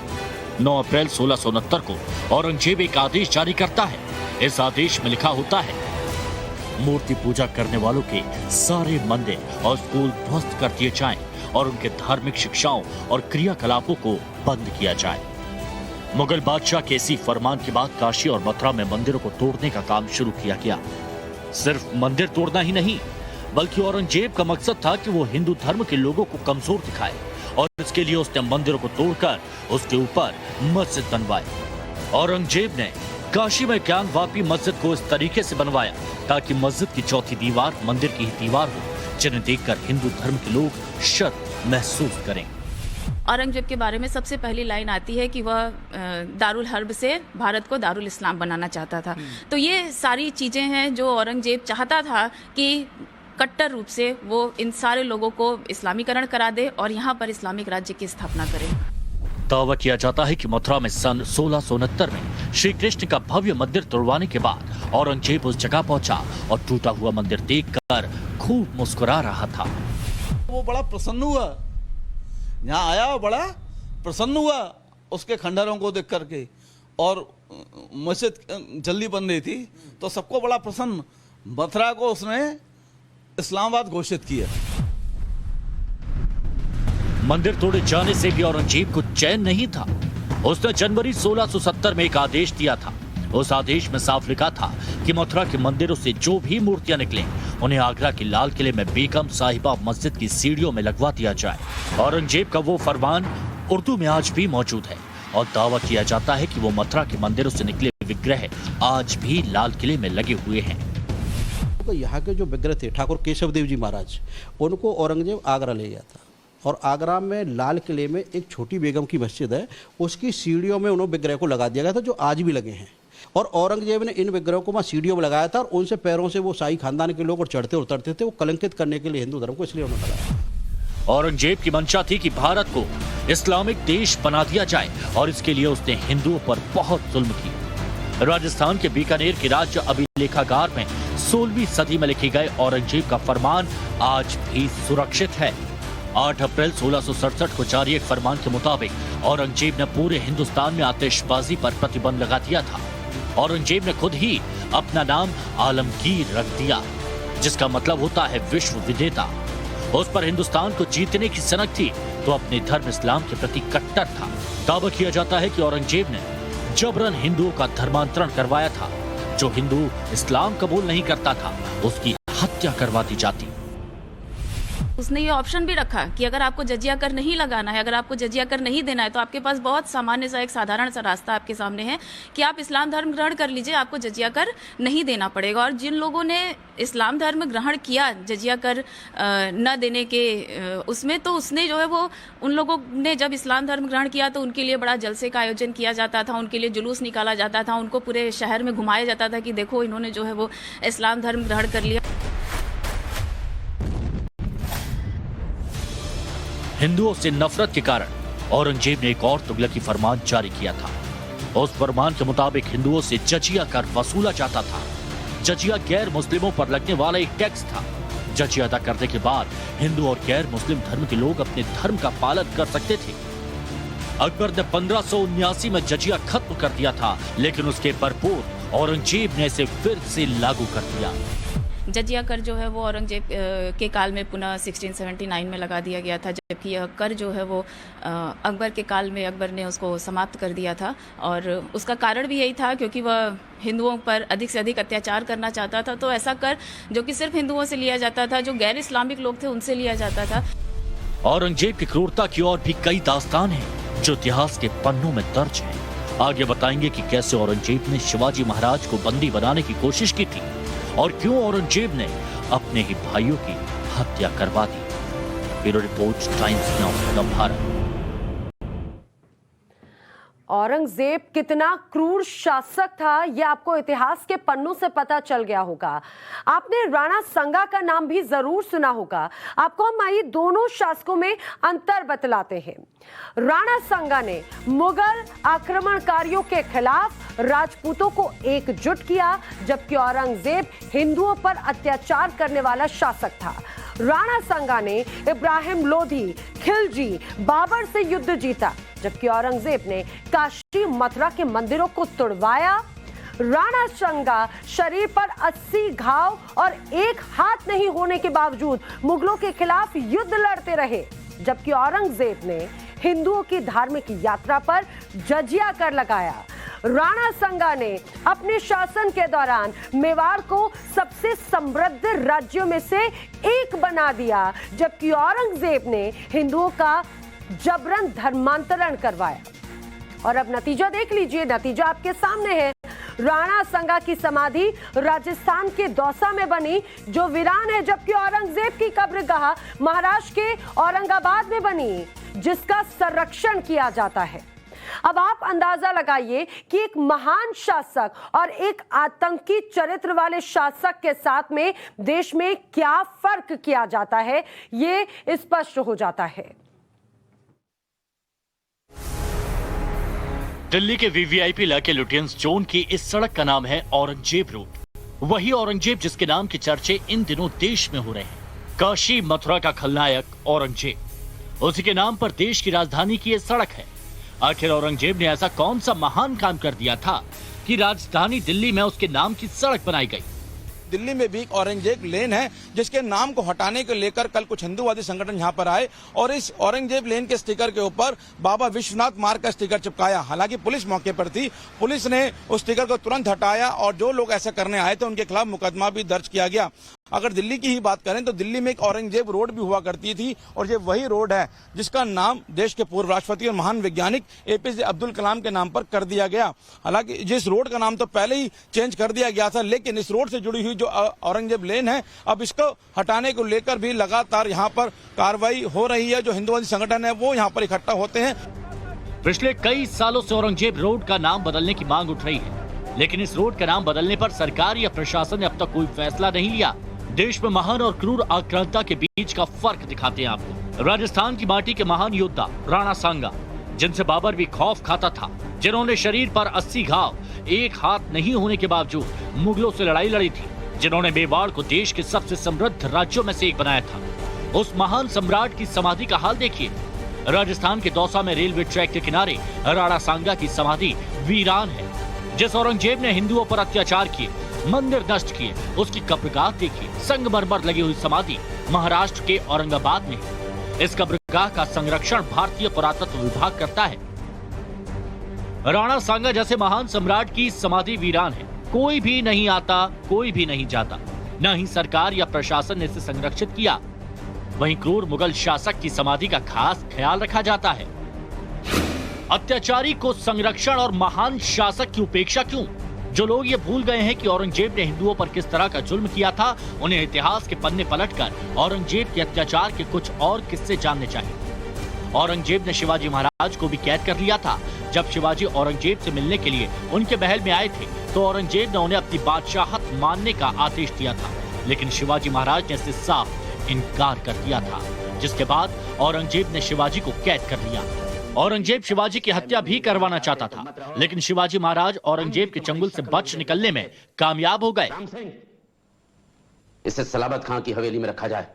9 अप्रैल 1669 को औरंगजेब एक आदेश जारी करता है। इस आदेश में लिखा होता है, मूर्ति पूजा करने वालों के सारे मंदिर और स्कूल ध्वस्त कर दिए जाएं और उनके धार्मिक शिक्षाओं और क्रियाकलापों को बंद किया जाए। मुगल बादशाह के इसी फरमान के बाद काशी और मथुरा में मंदिरों को तोड़ने का काम शुरू किया गया। सिर्फ मंदिर तोड़ना ही नहीं, बल्कि औरंगजेब का मकसद था कि वो हिंदू धर्म के लोगों को कमजोर दिखाए और इसके लिए उसने मंदिरों को तोड़कर उसके ऊपर मस्जिद बनवाई। औरंगजेब ने काशी में ज्ञानवापी मस्जिद को इस तरीके से बनवाया ताकि मस्जिद की चौथी दीवार मंदिर की ही दीवार हो, जिन्हें देखकर हिंदू धर्म के लोग शर्म महसूस करें। औरंगजेब के बारे में सबसे पहली लाइन आती है कि वह दारुल हर्ब से भारत को दारुल इस्लाम बनाना चाहता था। तो ये सारी चीजें हैं जो औरंगजेब चाहता था कि कट्टर रूप से वो इन सारे लोगों को इस्लामीकरण करा दे और यहाँ पर इस्लामिक राज्य की स्थापना करे। दावा किया जाता है कि मथुरा में सन 1669 में श्री कृष्ण का भव्य मंदिर तोड़वाने के बाद औरंगजेब उस जगह पहुंचा और टूटा हुआ मंदिर देखकर खूब मुस्कुरा रहा था। वो बड़ा प्रसन्न हुआ, यहाँ आया बड़ा प्रसन्न हुआ उसके खंडहरों को देख करके, और मस्जिद जल्दी बन रही थी तो सबको बड़ा प्रसन्न। मथुरा को उसने इस्लामाबाद घोषित किया। मंदिर तोड़े जाने से भी औरंगजेब को चैन नहीं था। उसने जनवरी 1670 में एक आदेश दिया था। उस आदेश में साफ लिखा था कि मथुरा के मंदिरों से जो भी मूर्तियां निकलें उन्हें आगरा के लाल किले में बेगम साहिबा मस्जिद की सीढ़ियों में लगवा दिया जाए। औरंगजेब का वो फरमान उर्दू में आज भी मौजूद है और दावा किया जाता है कि वो मथुरा के मंदिरों से निकले विग्रह आज भी लाल किले में लगे हुए हैं। तो यहाँ के जो विग्रह थे ठाकुर केशव देव जी महाराज, उनको औरंगजेब आगरा ले गया था और आगरा में लाल किले में एक छोटी बेगम की मस्जिद है, उसकी सीढ़ियों में उन्होंने विग्रह को लगा दिया गया था जो आज भी लगे हैं। और औरंगजेब ने इन विग्रहों को वहाँ सीढ़ियों में लगाया था और उनसे पैरों से वो शाही खानदान के लोग और चढ़ते उतरते थे, वो कलंकित करने के लिए हिंदू धर्म को, इसलिए उन्होंने लगाया। औरंगजेब की मंशा थी कि भारत को इस्लामिक देश बना दिया जाए और इसके लिए उसने हिंदुओं पर बहुत जुल्म किया। राजस्थान के बीकानेर के राज्य अभिलेखागार में 16वीं सदी में लिखे गए औरंगजेब का फरमान आज भी सुरक्षित है। 8 अप्रैल 1667 को जारी एक फरमान के मुताबिक औरंगजेब ने पूरे हिंदुस्तान में आतिशबाजी पर प्रतिबंध लगा दिया था। औरंगजेब ने खुद ही अपना नाम आलमगीर रख दिया, जिसका मतलब होता है विश्व विजेता। उस पर हिंदुस्तान को जीतने की सनक थी तो अपने धर्म इस्लाम के प्रति कट्टर था। दावा किया जाता है कि औरंगजेब ने जबरन हिंदुओं का धर्मांतरण करवाया था। जो हिंदू इस्लाम कबूल नहीं करता था उसकी हत्या करवा दी जाती। उसने ये ऑप्शन भी रखा कि अगर आपको जजिया कर नहीं लगाना है, अगर आपको जजिया कर नहीं देना है, तो आपके पास बहुत सामान्य सा एक साधारण सा रास्ता आपके सामने है कि आप इस्लाम धर्म ग्रहण कर लीजिए, आपको जजिया कर नहीं देना पड़ेगा। और जिन लोगों ने इस्लाम धर्म ग्रहण किया जजिया कर न देने के उसमें, तो उसने जो है वो उन लोगों ने जब इस्लाम धर्म ग्रहण किया तो उनके लिए बड़ा जलसे का आयोजन किया जाता था, उनके लिए जुलूस निकाला जाता था, उनको पूरे शहर में घुमाया जाता था कि देखो इन्होंने जो है वो इस्लाम धर्म ग्रहण कर लिया। हिंदुओं से नफरत के कारण औरंगजेब ने एक और तुगलकी फरमान जारी किया था। उस फरमान के मुताबिक हिंदुओं से जजिया कर वसूला जाता था। जजिया गैर मुस्लिमों पर लगने वाला एक टैक्स था। जजिया अदा करने के बाद हिंदू और गैर मुस्लिम धर्म के लोग अपने धर्म का पालन कर सकते थे। अकबर ने 1579 में जजिया खत्म कर दिया था, लेकिन उसके भरपूर औरंगजेब ने इसे फिर से लागू कर दिया। जजिया कर जो है वो औरंगजेब के काल में पुनः 1679 में लगा दिया गया था, जबकि यह कर जो है वो अकबर के काल में अकबर ने उसको समाप्त कर दिया था। और उसका कारण भी यही था क्योंकि वह हिंदुओं पर अधिक से अधिक अत्याचार करना चाहता था। तो ऐसा कर जो कि सिर्फ हिंदुओं से लिया जाता था, जो गैर इस्लामिक लोग थे उनसे लिया जाता था। औरंगजेब की क्रूरता की और भी कई दास्तान हैं जो इतिहास के पन्नों में दर्ज है। आगे बताएंगे कि कैसे औरंगजेब ने शिवाजी महाराज को बंदी बनाने की कोशिश की थी और क्यों औरंगजेब ने अपने ही भाइयों की हत्या करवा दी। Bureau report, Times Now Bharat. Aurangzeb कितना क्रूर शासक था यह आपको इतिहास के पन्नों से पता चल गया होगा। आपने राणा संगा का नाम भी जरूर सुना होगा। आपको हम आइए दोनों शासकों में अंतर बतलाते हैं। राणा संगा ने मुगल आक्रमणकारियों के खिलाफ राजपूतों को एकजुट किया, जबकि औरंगजेब हिंदुओं पर अत्याचार करने वाला शासक था। राणा संगा ने इब्राहिम लोधी, खिलजी, बाबर से युद्ध जीता, जबकि औरंगजेब ने काशी मथुरा के मंदिरों को तोड़वाया। राणा संगा शरीर पर 80 घाव और एक हाथ नहीं होने के बावजूद मुगलों के खिलाफ युद्ध लड़ते रहे, जबकि औरंगजेब ने हिंदुओं की धार्मिक यात्रा पर जजिया कर लगाया। राणा संगा ने अपने शासन के दौरान मेवाड़ को सबसे समृद्ध राज्यों में से एक बना दिया, जबकि औरंगजेब ने हिंदुओं का जबरन धर्मांतरण करवाया। और अब नतीजा देख लीजिए, नतीजा आपके सामने है। राणा संगा की समाधि राजस्थान के दौसा में बनी, जो वीरान है, जबकि औरंगजेब की कब्रगाह महाराष्ट्र के औरंगाबाद में बनी, जिसका संरक्षण किया जाता है। अब आप अंदाजा लगाइए कि एक महान शासक और एक आतंकी चरित्र वाले शासक के साथ में देश में क्या फर्क किया जाता है, ये स्पष्ट हो जाता है। दिल्ली के वीवीआईपी इलाके लुटियंस जोन की इस सड़क का नाम है औरंगजेब रोड। वही औरंगजेब जिसके नाम के चर्चे इन दिनों देश में हो रहे हैं। काशी मथुरा का खलनायक औरंगजेब, उसी के नाम पर देश की राजधानी की ये सड़क है। आखिर औरंगजेब ने ऐसा कौन सा महान काम कर दिया था कि राजधानी दिल्ली में उसके नाम की सड़क बनाई गई? दिल्ली में भी एक औरंगजेब लेन है जिसके नाम को हटाने को लेकर कल कुछ हिंदूवादी संगठन यहां पर आए और इस औरंगजेब लेन के स्टिकर के ऊपर बाबा विश्वनाथ मार्ग का स्टिकर चिपकाया। हालांकि पुलिस मौके पर थी, पुलिस ने उस स्टिकर को तुरंत हटाया और जो लोग ऐसा करने आए थे उनके खिलाफ मुकदमा भी दर्ज किया गया। अगर दिल्ली की ही बात करें तो दिल्ली में एक औरंगजेब रोड भी हुआ करती थी और ये वही रोड है जिसका नाम देश के पूर्व राष्ट्रपति और महान वैज्ञानिक एपीजे अब्दुल कलाम के नाम पर कर दिया गया। हालांकि जिस रोड का नाम तो पहले ही चेंज कर दिया गया था, लेकिन इस रोड से जुड़ी हुई जो औरंगजेब लेन है, अब इसको हटाने को लेकर भी लगातार यहाँ पर कार्रवाई हो रही है। जो हिंदुवादी संगठन है वो यहाँ पर इकट्ठा होते हैं। पिछले कई सालों से औरंगजेब रोड का नाम बदलने की मांग उठ रही है, लेकिन इस रोड का नाम बदलने पर सरकार या प्रशासन ने अब तक कोई फैसला नहीं लिया। देश में महान और क्रूर आक्रांता के बीच का फर्क दिखाते हैं आपको। राजस्थान की माटी के महान योद्धा राणा सांगा, जिनसे बाबर भी खौफ खाता था, जिन्होंने शरीर पर 80 घाव, एक हाथ नहीं होने के बावजूद मुगलों से लड़ाई लड़ी थी, जिन्होंने मेवाड़ को देश के सबसे समृद्ध राज्यों में से एक बनाया था। उस महान सम्राट की समाधि का हाल देखिए। राजस्थान के दौसा में रेलवे ट्रैक के किनारे राणा सांगा की समाधि वीरान है। जिस औरंगजेब ने हिंदुओं पर अत्याचार किए, मंदिर नष्ट किए, उसकी कब्रगाह देखिए। संगमरमर लगी हुई समाधि महाराष्ट्र के औरंगाबाद में है। इस कब्रगाह का संरक्षण भारतीय पुरातत्व विभाग करता है। राणा सांगा जैसे महान सम्राट की समाधि वीरान है। कोई भी नहीं आता, कोई भी नहीं जाता, न ही सरकार या प्रशासन ने इसे संरक्षित किया। वहीं क्रूर मुगल शासक की समाधि का खास ख्याल रखा जाता है। अत्याचारी को संरक्षण और महान शासक की उपेक्षा क्यों? जो लोग ये भूल गए हैं कि औरंगजेब ने हिंदुओं पर किस तरह का जुल्म किया था, उन्हें इतिहास के पन्ने पलटकर औरंगजेब के अत्याचार के कुछ और किस्से जानने चाहिए। औरंगजेब ने शिवाजी महाराज को भी कैद कर लिया था। जब शिवाजी औरंगजेब से मिलने के लिए उनके महल में आए थे तो औरंगजेब ने उन्हें अपनी बादशाहत मानने का आदेश दिया था, लेकिन शिवाजी महाराज ने इससे साफ इनकार कर दिया था, जिसके बाद औरंगजेब ने शिवाजी को कैद कर लिया। औरंगजेब शिवाजी की हत्या भी करवाना चाहता था, लेकिन शिवाजी महाराज औरंगजेब के चंगुल से बच निकलने में कामयाब हो गए। इसे सलाबत खां की हवेली में रखा जाए।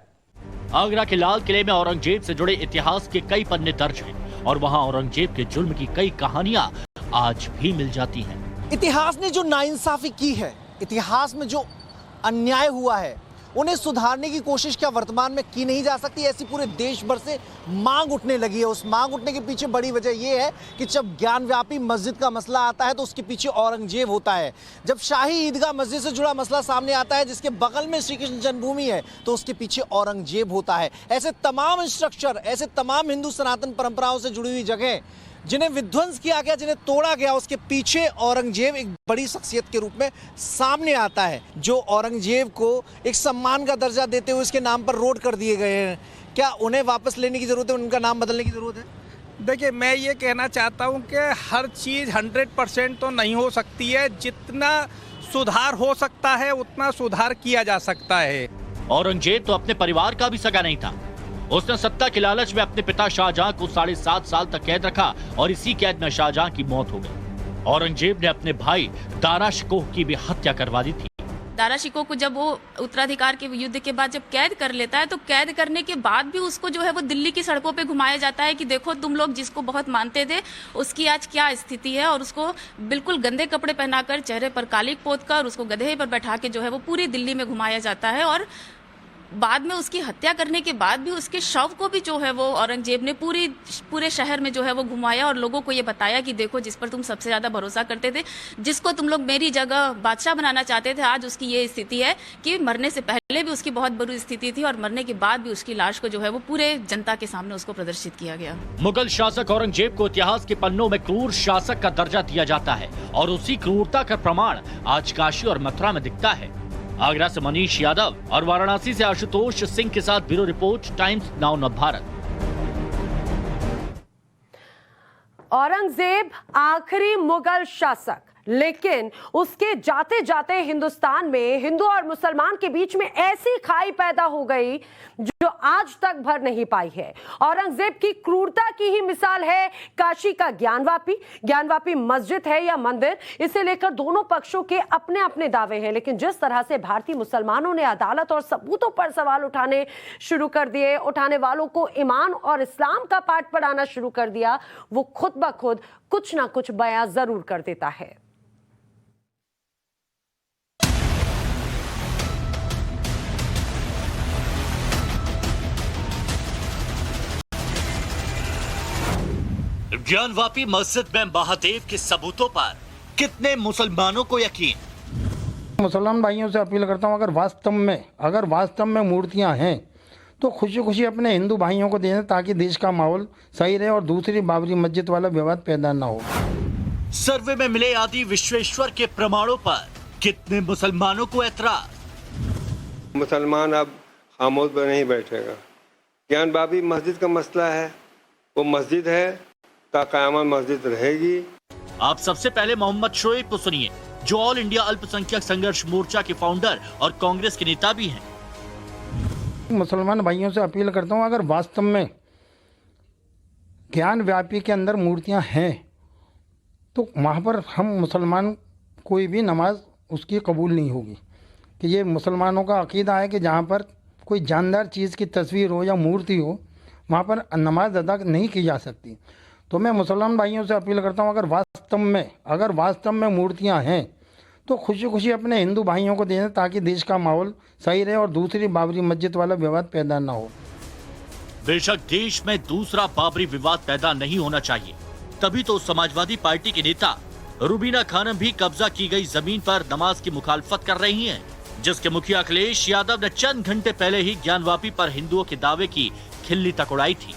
आगरा के लाल किले में औरंगजेब से जुड़े इतिहास के कई पन्ने दर्ज हैं और वहां औरंगजेब के जुल्म की कई कहानियां आज भी मिल जाती हैं। इतिहास ने जो नाइंसाफी की है, इतिहास में जो अन्याय हुआ है, उन्हें सुधारने की कोशिश क्या वर्तमान में की नहीं जा सकती? ऐसी पूरे देश भर से मांग उठने लगी है। उस मांग उठने के पीछे बड़ी वजह यह है कि जब ज्ञानव्यापी मस्जिद का मसला आता है तो उसके पीछे औरंगजेब होता है। जब शाही ईदगाह मस्जिद से जुड़ा मसला सामने आता है जिसके बगल में श्री कृष्ण जन्मभूमि है तो उसके पीछे औरंगजेब होता है। ऐसे तमाम स्ट्रक्चर, ऐसे तमाम हिंदू सनातन परंपराओं से जुड़ी हुई जगह जिन्हें विध्वंस किया गया, जिन्हें तोड़ा गया, उसके पीछे औरंगजेब एक बड़ी शख्सियत के रूप में सामने आता है। जो औरंगजेब को एक सम्मान का दर्जा देते हुए उसके नाम पर रोड कर दिए गए हैं, क्या उन्हें वापस लेने की जरूरत है? उनका नाम बदलने की जरूरत है? देखिए, मैं ये कहना चाहता हूँ कि हर चीज़ 100% तो नहीं हो सकती है। जितना सुधार हो सकता है उतना सुधार किया जा सकता है। औरंगजेब तो अपने परिवार का भी सगा नहीं था। उसने सत्ता के लालच में अपने पिता शाहजहां को 7.5 साल तक कैद रखा और इसी कैद में शाहजहां की मौत हो गई। औरंगजेब ने अपने भाई दारा शिकोह की भी हत्या करवा दी थी। दारा शिकोह को जब वो उत्तराधिकार के युद्ध के बाद जब कैद कर लेता है तो कैद करने के बाद भी उसको जो है वो दिल्ली की सड़कों पे घुमाया जाता है कि देखो तुम लोग जिसको बहुत मानते थे उसकी आज क्या स्थिति है, और उसको बिल्कुल गंदे कपड़े पहनाकर, चेहरे पर कालिक पोत कर, उसको गधे पर बैठा के जो है वो पूरी दिल्ली में घुमाया जाता है। और बाद में उसकी हत्या करने के बाद भी उसके शव को भी जो है वो औरंगजेब ने पूरे शहर में जो है वो घुमाया और लोगों को ये बताया कि देखो जिस पर तुम सबसे ज़्यादा भरोसा करते थे, जिसको तुम लोग मेरी जगह बादशाह बनाना चाहते थे, आज उसकी ये स्थिति है कि मरने से पहले भी उसकी बहुत बुरी स्थिति थी और मरने के बाद भी उसकी लाश को जो है वो पूरे जनता के सामने उसको प्रदर्शित किया गया। मुगल शासक औरंगजेब को इतिहास के पन्नों में क्रूर शासक का दर्जा दिया जाता है और उसी क्रूरता का प्रमाण आज काशी और मथुरा में दिखता है। आगरा से मनीष यादव और वाराणसी से आशुतोष सिंह के साथ bureau report, Times now Navbharat. Aurangzeb आखिरी मुगल शासक लेकिन उसके जाते जाते हिंदुस्तान में हिंदू और मुसलमान के बीच में ऐसी खाई पैदा हो गई जो आज तक भर नहीं पाई है। औरंगजेब की क्रूरता की ही मिसाल है काशी का ज्ञानवापी मस्जिद है या मंदिर, इसे लेकर दोनों पक्षों के अपने अपने दावे हैं। लेकिन जिस तरह से भारतीय मुसलमानों ने अदालत और सबूतों पर सवाल उठाने शुरू कर दिए, उठाने वालों को ईमान और इस्लाम का पाठ पढ़ाना शुरू कर दिया, वो खुद ब खुद कुछ ना कुछ बयां जरूर कर देता है। ज्ञानवापी मस्जिद में महादेव के सबूतों पर कितने मुसलमानों को यकीन? मुसलमान भाइयों से अपील करता हूं, अगर वास्तव में मूर्तियां हैं तो खुशी खुशी अपने हिंदू भाइयों को दे दें ताकि देश का माहौल सही रहे और दूसरी बाबरी मस्जिद वाला विवाद पैदा ना हो। सर्वे में मिले आदि विश्वेश्वर के प्रमाणों पर कितने मुसलमानों को एतराज? मुसलमान अब खामोश पर नहीं बैठेगा। ज्ञानवापी मस्जिद का मसला है, वो मस्जिद है, क़यामत मस्जिद रहेगी। आप सबसे पहले मोहम्मद शोएब को सुनिए, जो ऑल इंडिया अल्पसंख्यक संघर्ष मोर्चा के फाउंडर और कांग्रेस के नेता भी हैं। मुसलमान भाइयों से अपील करता हूं, अगर वास्तव में ज्ञानवापी के अंदर मूर्तियां हैं तो वहाँ पर हम मुसलमान कोई भी नमाज उसकी कबूल नहीं होगी। कि ये मुसलमानों का अकीदा है कि जहाँ पर कोई जानदार चीज़ की तस्वीर हो या मूर्ति हो वहाँ पर नमाज अदा नहीं की जा सकती। तो मैं मुसलमान भाइयों से अपील करता हूँ, अगर वास्तव में मूर्तियाँ हैं तो खुशी खुशी अपने हिंदू भाइयों को दे दें ताकि देश का माहौल सही रहे और दूसरी बाबरी मस्जिद वाला विवाद पैदा ना हो। बेशक देश में दूसरा बाबरी विवाद पैदा नहीं होना चाहिए, तभी तो समाजवादी पार्टी के नेता रुबीना खानम भी कब्जा की गई जमीन पर नमाज की मुखालफत कर रही हैं, जिसके मुखिया अखिलेश यादव ने चंद घंटे पहले ही ज्ञानवापी पर हिंदुओं के दावे की खिल्ली तक उड़ाई थी।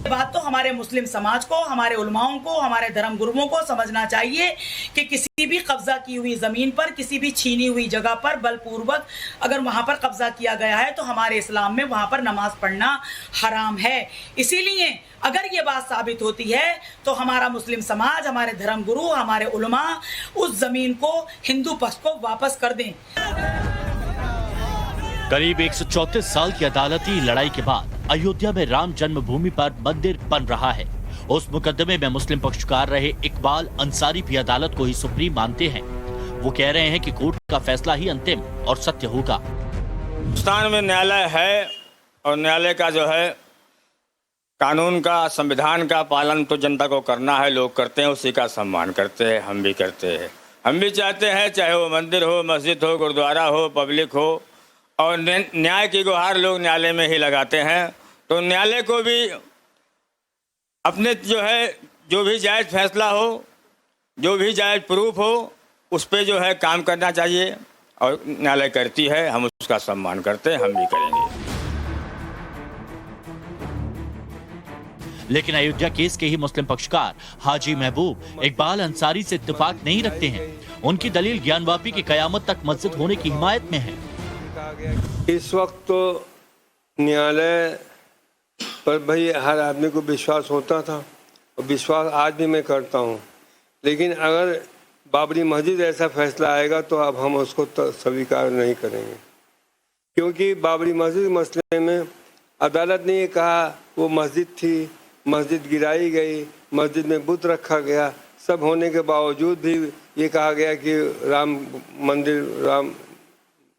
बात तो हमारे मुस्लिम समाज को, हमारे उलमाओं को, हमारे धर्म गुरुओं को समझना चाहिए कि किसी भी कब्जा की हुई जमीन पर, किसी भी छीनी हुई जगह पर बलपूर्वक अगर वहां पर कब्जा किया गया है तो हमारे इस्लाम में वहां पर नमाज पढ़ना हराम है। इसीलिए अगर ये बात साबित होती है तो हमारा मुस्लिम समाज, हमारे धर्म गुरु, हमारे उलमा उस जमीन को हिंदू पक्ष को वापस कर दें। करीब 134 साल की अदालती लड़ाई के बाद अयोध्या में राम जन्मभूमि पर मंदिर बन रहा है। उस मुकदमे में मुस्लिम पक्षकार रहे इकबाल अंसारी भी अदालत को ही सुप्रीम मानते हैं। वो कह रहे हैं कि कोर्ट का फैसला ही अंतिम और सत्य होगा। हिंदुस्तान में न्यायालय है और न्यायालय का जो है कानून का, संविधान का पालन तो जनता को करना है। लोग करते हैं, उसी का सम्मान करते हैं, हम भी करते हैं। हम भी चाहते हैं चाहे वो मंदिर हो, मस्जिद हो, गुरुद्वारा हो, पब्लिक हो, और न्याय की गुहार लोग न्यायालय में ही लगाते हैं। तो न्यायालय को भी अपने जो है जो भी जायज़ फैसला हो, जो भी जायज़ प्रूफ हो, उस पे जो है काम करना चाहिए और न्यायालय करती है, हम उसका सम्मान करते हैं, हम भी करेंगे। लेकिन अयोध्या केस के ही मुस्लिम पक्षकार हाजी महबूब इकबाल अंसारी से इत्तेफाक नहीं रखते हैं। उनकी दलील ज्ञानवापी की कयामत तक मस्जिद होने की हिमायत में है। इस वक्त तो न्यायालय पर भाई हर आदमी को विश्वास होता था और विश्वास आज भी मैं करता हूँ, लेकिन अगर बाबरी मस्जिद ऐसा फैसला आएगा तो अब हम उसको स्वीकार नहीं करेंगे, क्योंकि बाबरी मस्जिद मसले में अदालत ने ये कहा वो मस्जिद थी, मस्जिद गिराई गई, मस्जिद में बुत रखा गया, सब होने के बावजूद भी ये कहा गया कि राम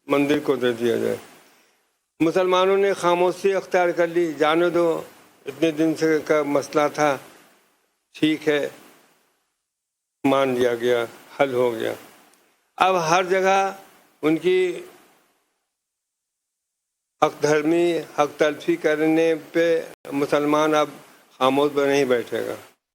मंदिर को दे दिया जाए। मुसलमानों ने खामोशी अख्तियार कर ली, जाने दो, इतने दिन से का मसला था, ठीक है, मान लिया गया, हल हो गया। अब हर जगह उनकी हक धर्मी, हक तलफी करने पे मुसलमान अब खामोश पर नहीं बैठेगा।